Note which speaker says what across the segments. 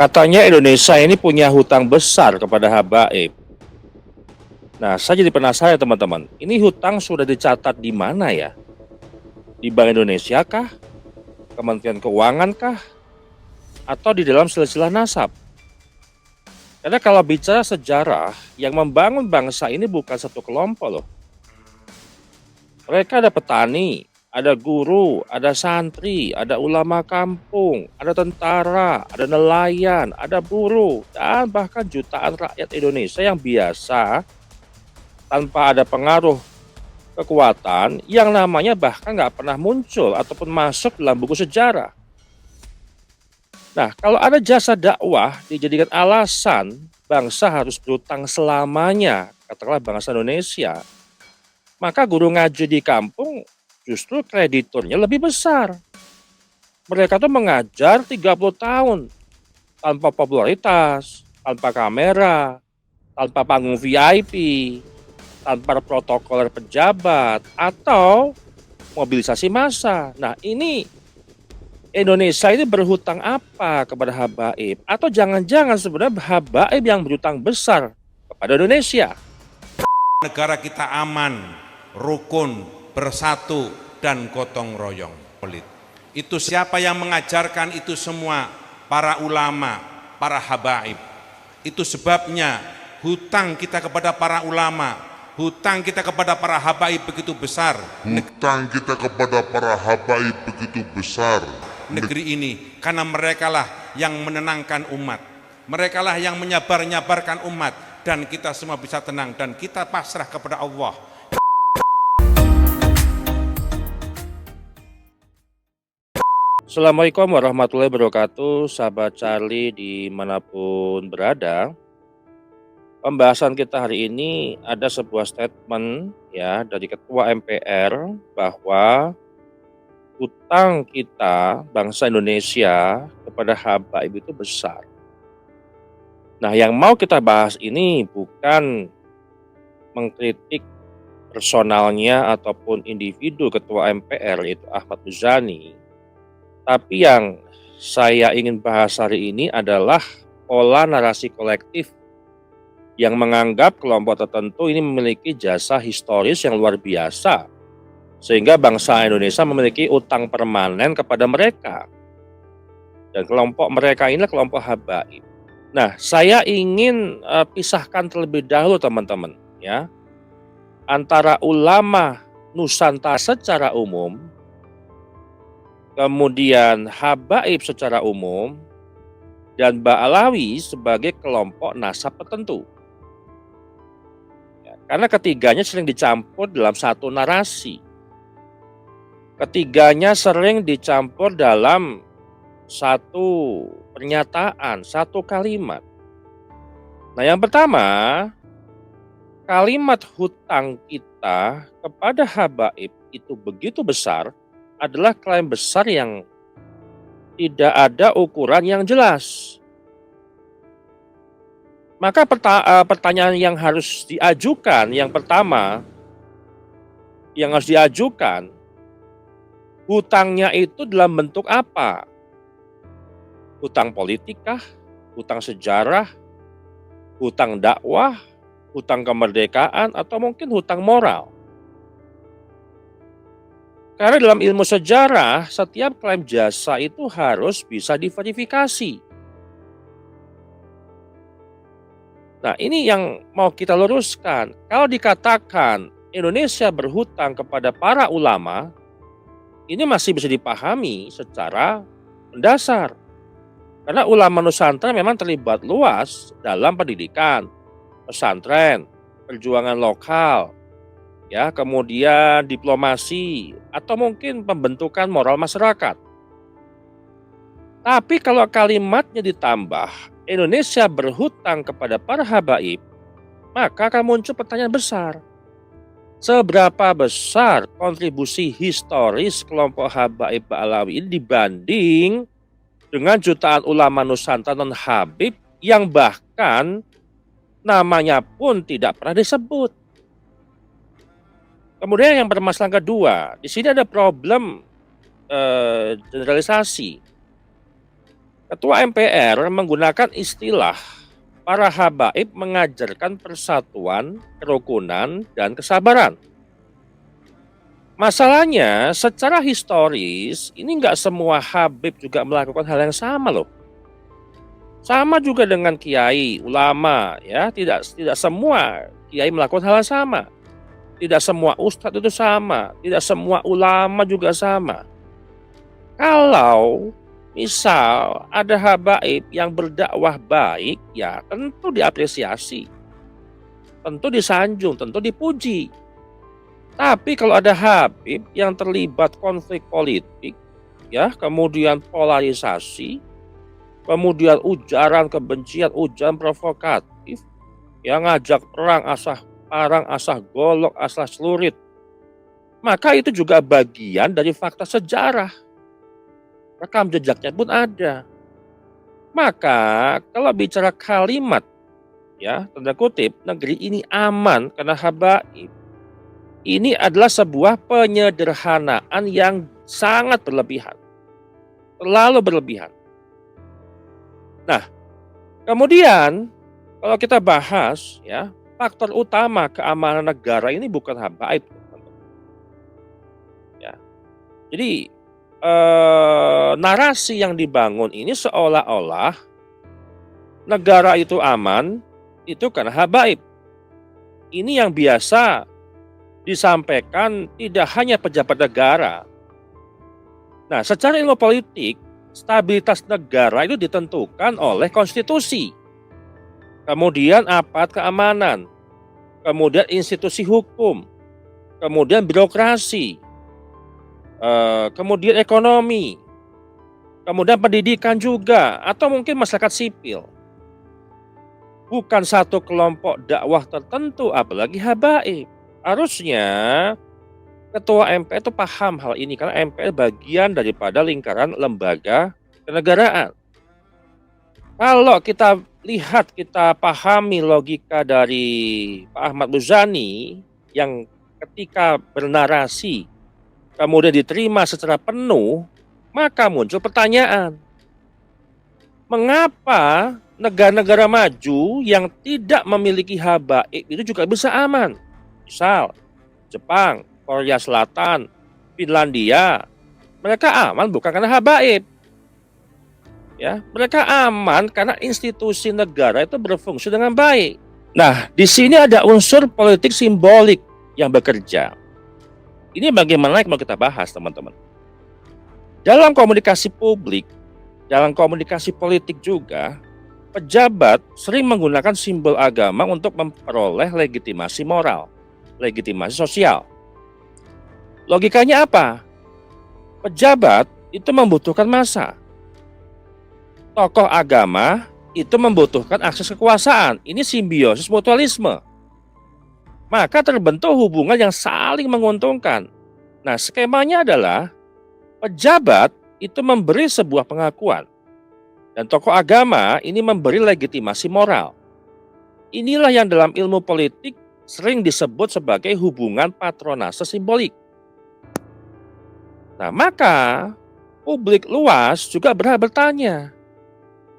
Speaker 1: Katanya Indonesia ini punya hutang besar kepada Habaib. Nah, saya jadi penasaran teman-teman. Ini hutang sudah dicatat di mana ya? Di Bank Indonesia kah? Kementerian Keuangan kah? Atau di dalam silsilah nasab? Karena kalau bicara sejarah, yang membangun bangsa ini bukan satu kelompok loh. Mereka ada petani, ada guru, ada santri, ada ulama kampung, ada tentara, ada nelayan, ada buruh, dan bahkan jutaan rakyat Indonesia yang biasa tanpa ada pengaruh kekuatan yang namanya bahkan nggak pernah muncul ataupun masuk dalam buku sejarah. Nah, kalau ada jasa dakwah dijadikan alasan bangsa harus berutang selamanya, katakanlah bangsa Indonesia, maka guru ngaji di kampung justru krediturnya lebih besar. Mereka tuh mengajar 30 tahun tanpa popularitas, tanpa kamera, tanpa panggung VIP, tanpa protokoler pejabat, atau mobilisasi massa. Nah, ini Indonesia ini berhutang apa kepada Habaib? Atau jangan-jangan sebenarnya Habaib yang berhutang besar kepada Indonesia?
Speaker 2: Negara kita aman, rukun, bersatu, dan gotong royong. Itu siapa yang mengajarkan itu semua? Para ulama, para habaib. Itu sebabnya hutang kita kepada para ulama, hutang kita kepada para habaib begitu besar.
Speaker 3: Hutang kita kepada para habaib begitu besar.
Speaker 2: Negeri ini, karena merekalah yang menenangkan umat, merekalah yang menyabar-nyabarkan umat, dan kita semua bisa tenang dan kita pasrah kepada Allah.
Speaker 1: Assalamualaikum warahmatullahi wabarakatuh, sahabat Charlie dimanapun berada. Pembahasan kita hari ini ada sebuah statement ya dari Ketua MPR bahwa hutang kita bangsa Indonesia kepada Habaib itu besar. Nah, yang mau kita bahas ini bukan mengkritik personalnya ataupun individu Ketua MPR yaitu Ahmad Muzani, tapi yang saya ingin bahas hari ini adalah pola narasi kolektif yang menganggap kelompok tertentu ini memiliki jasa historis yang luar biasa, sehingga bangsa Indonesia memiliki utang permanen kepada mereka. Dan kelompok mereka inilah kelompok Habaib. Nah, saya ingin pisahkan terlebih dahulu teman-teman ya, antara ulama Nusantara secara umum, kemudian Habaib secara umum, dan Ba'alawi sebagai kelompok nasab tertentu. Ya, karena ketiganya sering dicampur dalam satu narasi. Ketiganya sering dicampur dalam satu pernyataan, satu kalimat. Nah, yang pertama, kalimat hutang kita kepada Habaib itu begitu besar adalah klaim besar yang tidak ada ukuran yang jelas. Maka pertanyaan yang harus diajukan, yang pertama yang harus diajukan, hutangnya itu dalam bentuk apa? Hutang politik kah? Hutang sejarah? Hutang dakwah? Hutang kemerdekaan? Atau mungkin hutang moral? Karena dalam ilmu sejarah, setiap klaim jasa itu harus bisa diverifikasi. Nah, ini yang mau kita luruskan. Kalau dikatakan Indonesia berhutang kepada para ulama, ini masih bisa dipahami secara mendasar. Karena ulama Nusantara memang terlibat luas dalam pendidikan, pesantren, perjuangan lokal, ya, kemudian diplomasi, atau mungkin pembentukan moral masyarakat. Tapi kalau kalimatnya ditambah, Indonesia berhutang kepada para habaib, maka akan muncul pertanyaan besar. Seberapa besar kontribusi historis kelompok Habaib Ba'alawi ini dibanding dengan jutaan ulama Nusantara non-Habib yang bahkan namanya pun tidak pernah disebut. Kemudian yang permasalahan kedua, di sini ada problem generalisasi. Ketua MPR menggunakan istilah para habaib mengajarkan persatuan, kerukunan, dan kesabaran. Masalahnya, secara historis, ini nggak semua habib juga melakukan hal yang sama loh. Sama juga dengan kiai, ulama, ya, tidak semua kiai melakukan hal yang sama. Tidak semua ustadz itu sama, tidak semua ulama juga sama. Kalau misal ada habaib yang berdakwah baik, ya tentu diapresiasi, tentu disanjung, tentu dipuji. Tapi kalau ada habib yang terlibat konflik politik, ya, kemudian polarisasi, kemudian ujaran kebencian, ujaran provokatif, yang ngajak perang, asah golok, asah celurit, maka itu juga bagian dari fakta sejarah. Rekam jejaknya pun ada. Maka kalau bicara kalimat, ya, tanda kutip, negeri ini aman karena habaib, ini adalah sebuah penyederhanaan yang sangat berlebihan. Terlalu berlebihan. Nah, kemudian kalau kita bahas, ya, faktor utama keamanan negara ini bukan habaib. Ya. Jadi narasi yang dibangun ini seolah-olah negara itu aman itu karena habaib. Ini yang biasa disampaikan tidak hanya pejabat negara. Nah, secara ilmu politik, stabilitas negara itu ditentukan oleh konstitusi, kemudian aparat keamanan, kemudian institusi hukum, kemudian birokrasi, kemudian ekonomi, kemudian pendidikan juga, atau mungkin masyarakat sipil. Bukan satu kelompok dakwah tertentu, apalagi habaib. Harusnya Ketua MPR itu paham hal ini, karena MPR bagian daripada lingkaran lembaga kenegaraan. Kalau kita lihat, kita pahami logika dari Pak Ahmad Muzani yang ketika bernarasi kemudian diterima secara penuh, maka muncul pertanyaan. Mengapa negara-negara maju yang tidak memiliki habaib itu juga bisa aman? Misal, Jepang, Korea Selatan, Finlandia, mereka aman bukan karena habaib. Ya, mereka aman karena institusi negara itu berfungsi dengan baik. Nah, di sini ada unsur politik simbolik yang bekerja. Ini bagaimana yang mau kita bahas, teman-teman. Dalam komunikasi publik, dalam komunikasi politik juga, pejabat sering menggunakan simbol agama untuk memperoleh legitimasi moral, legitimasi sosial. Logikanya apa? Pejabat itu membutuhkan massa. Tokoh agama itu membutuhkan akses kekuasaan. Ini simbiosis mutualisme. Maka terbentuk hubungan yang saling menguntungkan. Nah, skemanya adalah pejabat itu memberi sebuah pengakuan. Dan tokoh agama ini memberi legitimasi moral. Inilah yang dalam ilmu politik sering disebut sebagai hubungan patronase simbolik. Nah, maka publik luas juga berhak bertanya,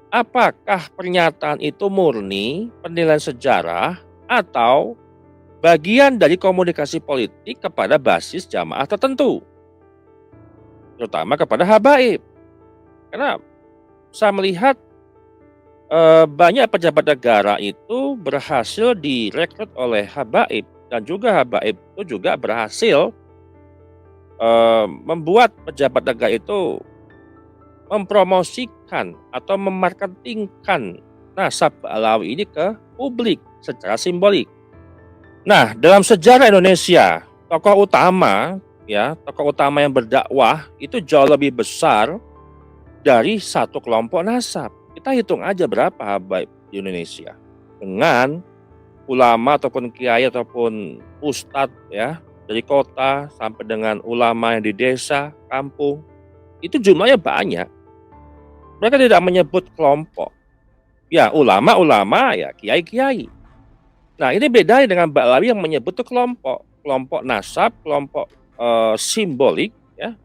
Speaker 1: apakah pernyataan itu murni penilaian sejarah atau bagian dari komunikasi politik kepada basis jamaah tertentu, terutama kepada habaib. Karena saya melihat banyak pejabat negara itu berhasil direkrut oleh habaib, dan juga habaib itu juga berhasil membuat pejabat negara itu mempromosikan atau memarketingkan nasab Alawi ini ke publik secara simbolik. Nah, dalam sejarah Indonesia, tokoh utama yang berdakwah itu jauh lebih besar dari satu kelompok nasab. Kita hitung aja berapa habaib di Indonesia. Dengan ulama ataupun kiai ataupun ustadz, ya, dari kota sampai dengan ulama yang di desa, kampung, itu jumlahnya banyak. Mereka tidak menyebut kelompok. Ya, ulama-ulama, ya, kiai-kiai. Nah, ini bedanya dengan Ba'lawi yang menyebut itu kelompok nasab, kelompok simbolik, ya,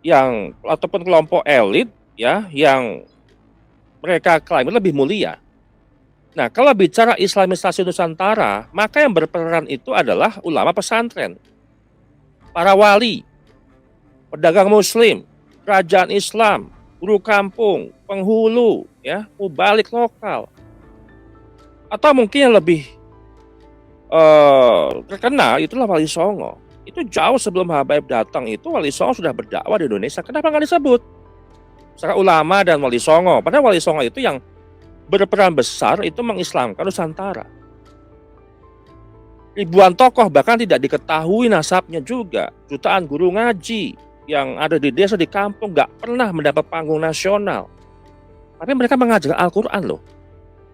Speaker 1: yang ataupun kelompok elit, ya, yang mereka klaim lebih mulia. Nah, kalau bicara Islamisasi Nusantara, maka yang berperan itu adalah ulama pesantren, para wali, pedagang muslim, kerajaan Islam, guru kampung, penghulu, ya, mubalik lokal. Atau mungkin yang lebih terkenal itulah Wali Songo. Itu jauh sebelum Habaib datang itu Wali Songo sudah berdakwah di Indonesia. Kenapa nggak disebut? Secara ulama dan Wali Songo. Padahal Wali Songo itu yang berperan besar itu mengislamkan Nusantara. Ribuan tokoh bahkan tidak diketahui nasabnya juga. Jutaan guru ngaji yang ada di desa, di kampung nggak pernah mendapat panggung nasional. Tapi mereka mengajar Al-Quran loh.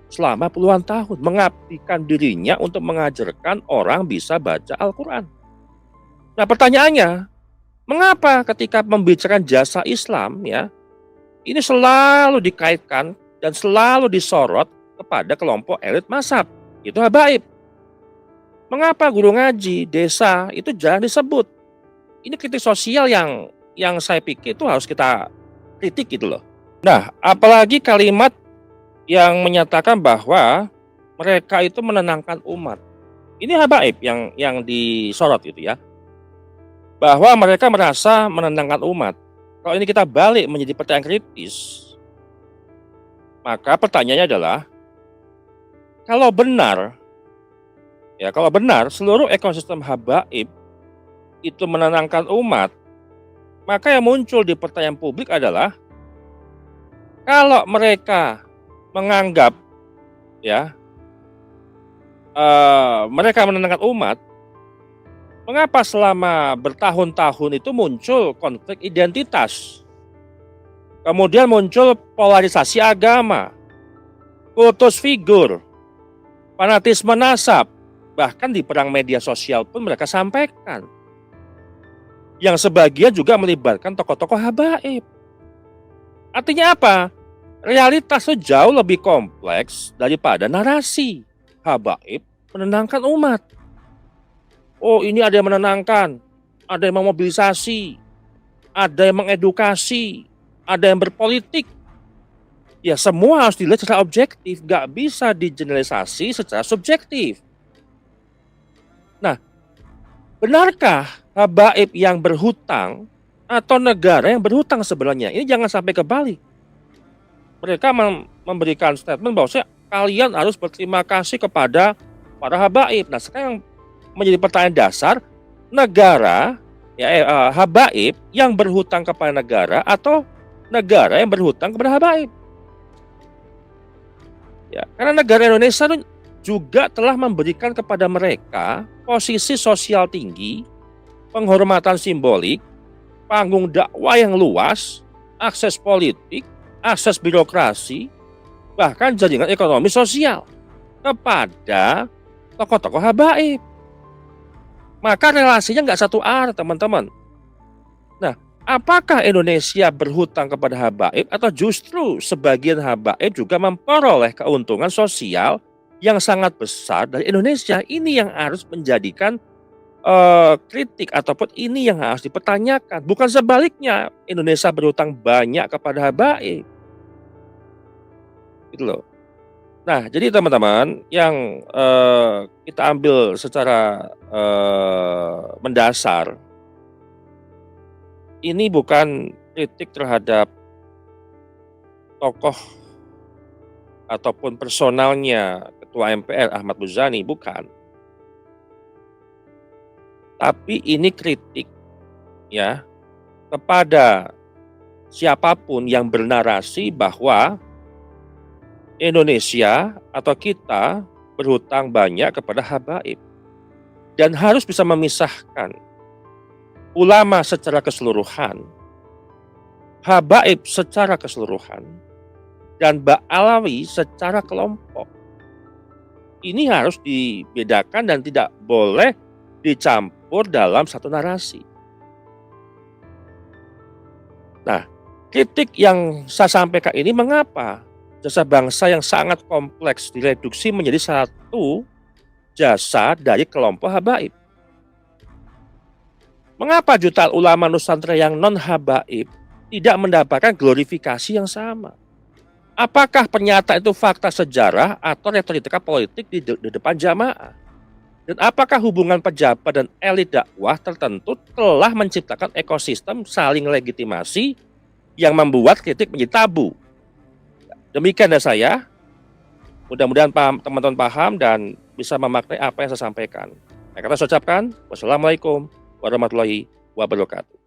Speaker 1: Selama puluhan tahun mengabdikan dirinya untuk mengajarkan orang bisa baca Al-Quran. Nah pertanyaannya, mengapa ketika membicarakan jasa Islam ya, ini selalu dikaitkan dan selalu disorot kepada kelompok elit mazhab, itu habaib. Mengapa guru ngaji, desa itu jarang disebut? Ini kritik sosial yang saya pikir itu harus kita kritik gitu loh. Nah, apalagi kalimat yang menyatakan bahwa mereka itu menenangkan umat. Ini habaib yang disorot gitu ya. Bahwa mereka merasa menenangkan umat. Kalau ini kita balik menjadi pertanyaan kritis, maka pertanyaannya adalah kalau benar seluruh ekosistem habaib itu menenangkan umat, maka yang muncul di pertanyaan publik adalah kalau mereka menganggap ya mereka menenangkan umat, mengapa selama bertahun-tahun itu muncul konflik identitas, kemudian muncul polarisasi agama, kultus figur, fanatisme nasab, bahkan di perang media sosial pun mereka sampaikan, yang sebagian juga melibatkan tokoh-tokoh habaib. Artinya apa? Realitas itu jauh lebih kompleks daripada narasi. Habaib menenangkan umat. Oh, ini ada yang menenangkan, ada yang memobilisasi, ada yang mengedukasi, ada yang berpolitik. Ya semua harus dilihat secara objektif, gak bisa digeneralisasi secara subjektif. Nah, benarkah habaib yang berhutang atau negara yang berhutang sebenarnya? Ini jangan sampai kebalik. Mereka memberikan statement bahwa kalian harus berterima kasih kepada para habaib. Nah, sekarang menjadi pertanyaan dasar, negara habaib yang berhutang kepada negara atau negara yang berhutang kepada habaib? Ya, karena negara Indonesia juga telah memberikan kepada mereka posisi sosial tinggi, penghormatan simbolik, panggung dakwah yang luas, akses politik, akses birokrasi, bahkan jaringan ekonomi sosial kepada tokoh-tokoh habaib. Maka relasinya nggak satu arah, teman-teman. Nah, apakah Indonesia berhutang kepada habaib atau justru sebagian habaib juga memperoleh keuntungan sosial yang sangat besar dari Indonesia? Ini yang harus menjadikan kritik ataupun ini yang harus dipertanyakan. Bukan sebaliknya, Indonesia berhutang banyak kepada habaib. Gitu loh. Nah, jadi teman-teman yang kita ambil secara mendasar, ini bukan kritik terhadap tokoh ataupun personalnya Ketua MPR Ahmad Muzani, bukan. Tapi ini kritik ya kepada siapapun yang bernarasi bahwa Indonesia atau kita berhutang banyak kepada habaib dan harus bisa memisahkan ulama secara keseluruhan, habaib secara keseluruhan, dan Ba'alawi secara kelompok. Ini harus dibedakan dan tidak boleh dicampur dalam satu narasi. Nah, kritik yang saya sampaikan ini mengapa jasa bangsa yang sangat kompleks direduksi menjadi satu jasa dari kelompok habaib. Mengapa jutaan ulama Nusantara yang non habaib tidak mendapatkan glorifikasi yang sama? Apakah pernyataan itu fakta sejarah atau retorika politik di depan jamaah? Dan apakah hubungan pejabat dan elit dakwah tertentu telah menciptakan ekosistem saling legitimasi yang membuat kritik menjadi tabu? Demikian dari saya. Mudah-mudahan teman-teman paham dan bisa memaknai apa yang saya sampaikan. Saya ucapkan wassalamualaikum warahmatullahi wabarakatuh.